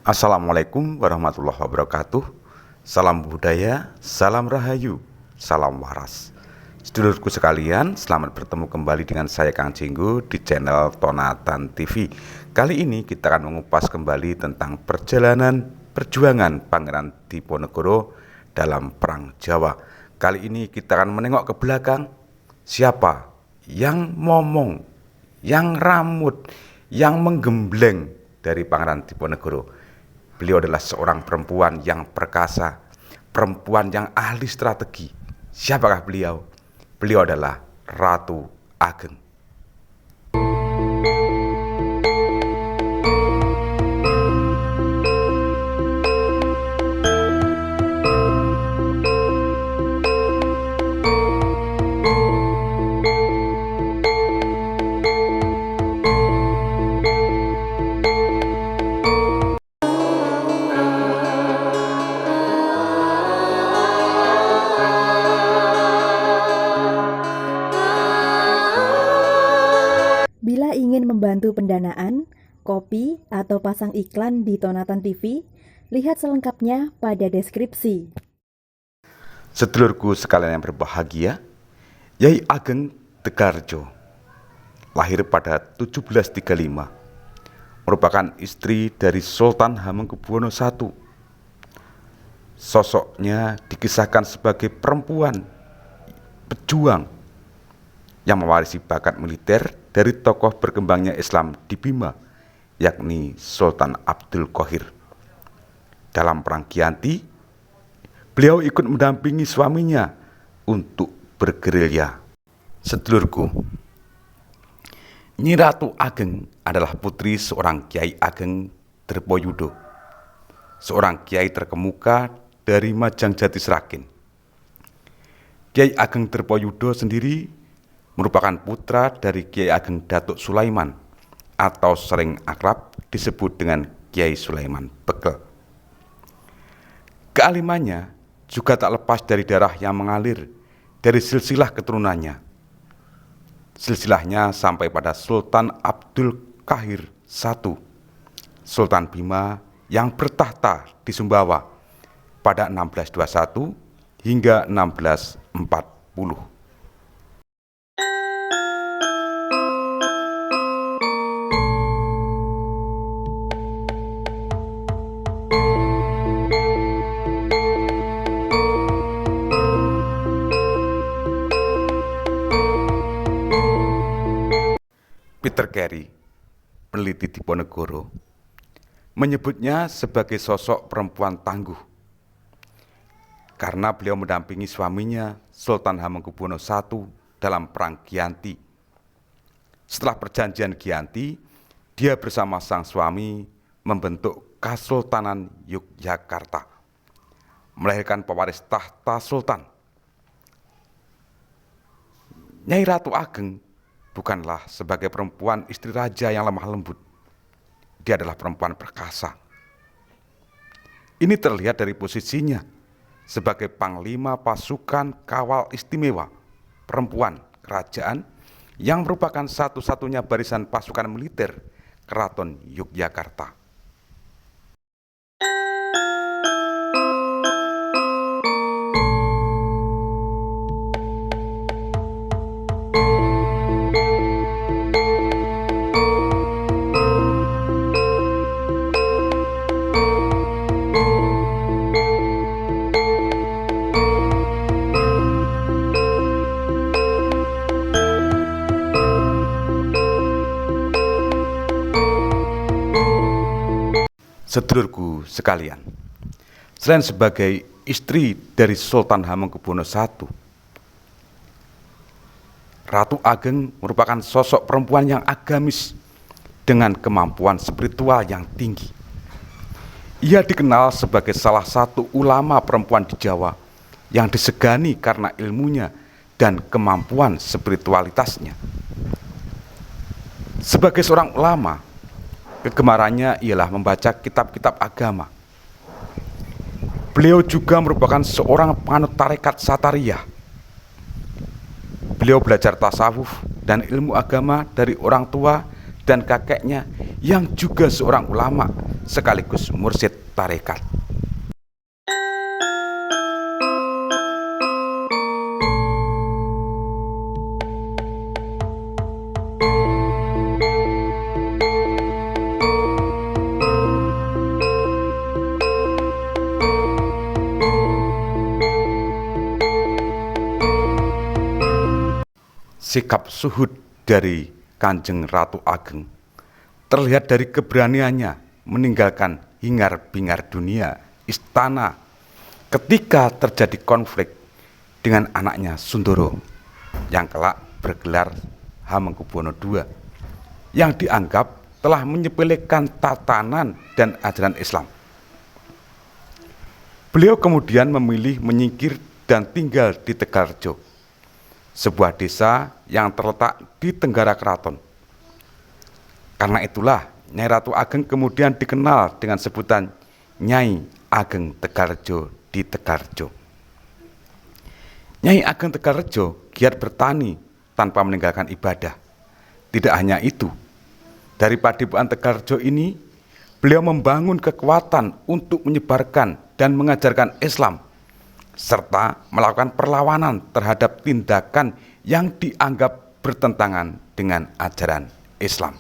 Assalamualaikum warahmatullahi wabarakatuh. Salam budaya, salam rahayu, salam waras. Sedulurku sekalian, selamat bertemu kembali dengan saya Kang Jinggo di channel Tonatan TV. Kali ini kita akan mengupas kembali tentang perjalanan perjuangan Pangeran Diponegoro dalam Perang Jawa. Kali ini kita akan menengok ke belakang, siapa yang momong, yang ramut, yang menggembleng dari Pangeran Diponegoro. Beliau adalah seorang perempuan yang perkasa, perempuan yang ahli strategi. Siapakah beliau? Beliau adalah Ratu Ageng. Bila ingin membantu pendanaan, kopi, atau pasang iklan di Tonatan TV, lihat selengkapnya pada deskripsi. Sedulurku sekalian yang berbahagia, Nyai Ageng Tegarjo lahir pada 1735, merupakan istri dari Sultan Hamengkubuwono I. Sosoknya dikisahkan sebagai perempuan pejuang yang mewarisi bakat militer dari tokoh berkembangnya Islam di Bima, yakni Sultan Abdul Qohir. Dalam Perang Giyanti, beliau ikut mendampingi suaminya untuk bergerilya. Sedulurku, Nyi Ratu Ageng adalah putri seorang Kiai Ageng Drepayuda, seorang kiai terkemuka dari Majangjati Sragen. Kiai Ageng Drepayuda sendiri merupakan putra dari Kiai Ageng Datuk Sulaiman atau sering akrab disebut dengan Kiai Sulaiman Bekel. Kealimannya juga tak lepas dari darah yang mengalir dari silsilah keturunannya. Silsilahnya sampai pada Sultan Abdul Qahir I, Sultan Bima yang bertahta di Sumbawa pada 1621 hingga 1640. Peter Carey, peneliti Diponegoro, menyebutnya sebagai sosok perempuan tangguh karena beliau mendampingi suaminya Sultan Hamengkubuwono I dalam Perang Giyanti. Setelah perjanjian Giyanti, dia bersama sang suami membentuk Kasultanan Yogyakarta, melahirkan pewaris tahta sultan. Nyai Ratu Ageng bukanlah sebagai perempuan istri raja yang lemah lembut. Dia adalah perempuan perkasa. Ini terlihat dari posisinya sebagai panglima pasukan kawal istimewa perempuan kerajaan yang merupakan satu-satunya barisan pasukan militer Keraton Yogyakarta. Sedulurku sekalian, selain sebagai istri dari Sultan Hamengkubuwono I, Ratu Ageng merupakan sosok perempuan yang agamis dengan kemampuan spiritual yang tinggi. Ia dikenal sebagai salah satu ulama perempuan di Jawa yang disegani karena ilmunya dan kemampuan spiritualitasnya. Sebagai seorang ulama, kegemarannya ialah membaca kitab-kitab agama. Beliau juga merupakan seorang penganut tarekat Satariyah. Beliau belajar tasawuf dan ilmu agama dari orang tua dan kakeknya yang juga seorang ulama sekaligus mursyid tarekat. Sikap suhud dari Kanjeng Ratu Ageng terlihat dari keberaniannya meninggalkan hingar-bingar dunia, istana, ketika terjadi konflik dengan anaknya Sundoro yang kelak bergelar Hamengkubuwono II, yang dianggap telah menyepelekan tatanan dan ajaran Islam. Beliau kemudian memilih menyingkir dan tinggal di Tegalrejo, sebuah desa yang terletak di Tenggara Keraton. Karena itulah Nyai Ratu Ageng kemudian dikenal dengan sebutan Nyai Ageng Tegalrejo di Tegalrejo. Nyai Ageng Tegalrejo giat bertani tanpa meninggalkan ibadah. Tidak hanya itu, dari Padepokan Tegalrejo ini beliau membangun kekuatan untuk menyebarkan dan mengajarkan Islam, serta melakukan perlawanan terhadap tindakan yang dianggap bertentangan dengan ajaran Islam.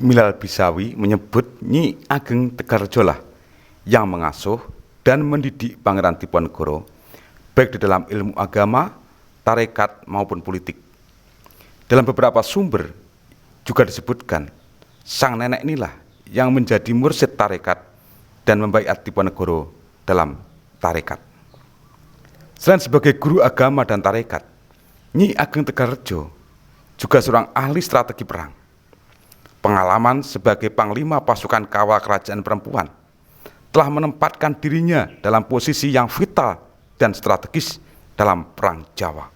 Milal Bisawi menyebut Nyi Ageng Tegalrejo lah yang mengasuh dan mendidik Pangeran Diponegoro baik di dalam ilmu agama, tarekat maupun politik. Dalam beberapa sumber juga disebutkan sang nenek inilah yang menjadi mursyid tarekat dan membaiat Diponegoro dalam tarekat. Selain sebagai guru agama dan tarekat, Nyi Ageng Tegalrejo juga seorang ahli strategi perang. Pengalaman sebagai panglima pasukan kawal kerajaan perempuan telah menempatkan dirinya dalam posisi yang vital dan strategis dalam Perang Jawa.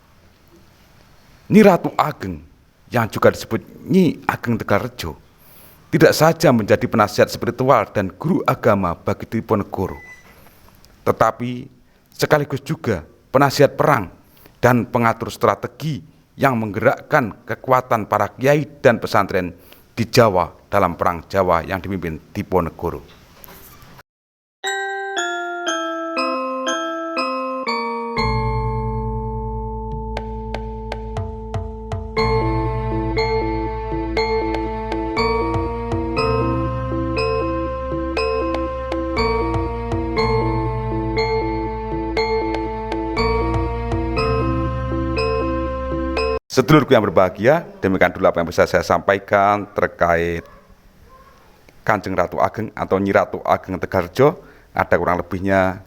Nyi Ratu Ageng yang juga disebut Nyi Ageng Tegalrejo tidak saja menjadi penasihat spiritual dan guru agama bagi Diponegoro, tetapi sekaligus juga penasihat perang dan pengatur strategi yang menggerakkan kekuatan para kiai dan pesantren di Jawa dalam Perang Jawa yang dipimpin Diponegoro. Sedulurku yang berbahagia, demikian dulu apa yang bisa saya sampaikan terkait Kanjeng Ratu Ageng atau Nyi Ratu Ageng Tegalrejo. Ada kurang lebihnya,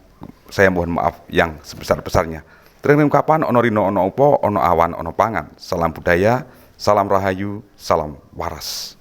saya mohon maaf yang sebesar-besarnya. Terima ungkapan ono rino ono upo ono awan ono pangan. Salam budaya, salam rahayu, salam waras.